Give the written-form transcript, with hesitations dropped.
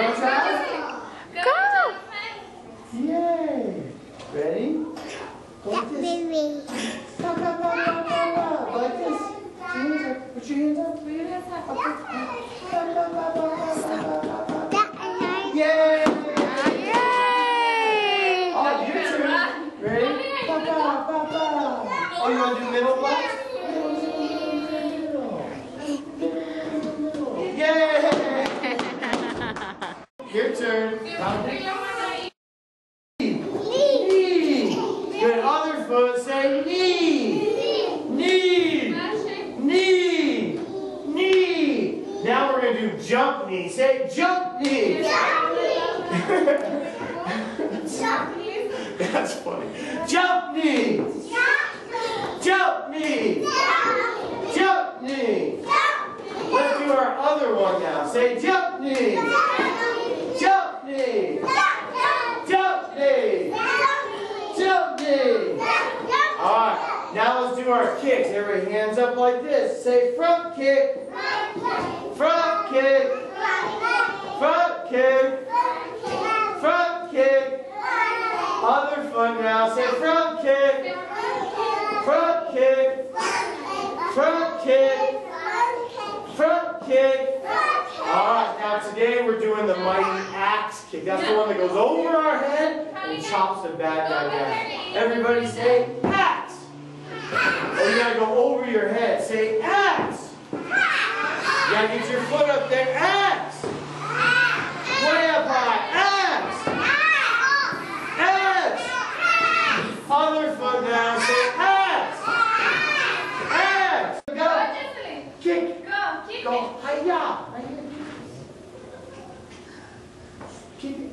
go, child? Go! Yay! Ready? Go like this. Like this. Put your hands up. Yay! Oh, your turn. Ready? Oh, you want to do middle blocks? Yay! Your turn. Knee. Good. Other foot. Say knee. Knee. Knee. Knee. Now we're going to do jump knee. Say jump knee. That's funny. Jump knee. Jump knee. Jump knee. Let's do our other one now. Say jump knee. Jump knee. Jump knee. Jump knee. Alright, now let's do our kicks. Everybody hands up like this. Say front kick. Front kick. Front kick. Front kick. Other foot now. Say front kick. Front kick. Front kick. Front kick. Alright, now today we're doing the mighty axe kick. That's the one that goes over our head and chops the bad guy down. Everybody say axe. Oh, you gotta go over your head. Say axe. You gotta get your foot up there. Axe. Way up high. Axe. Axe. Other foot now. Say axe. Axe. Go. Kick. Go. Hi-ya. Kick it.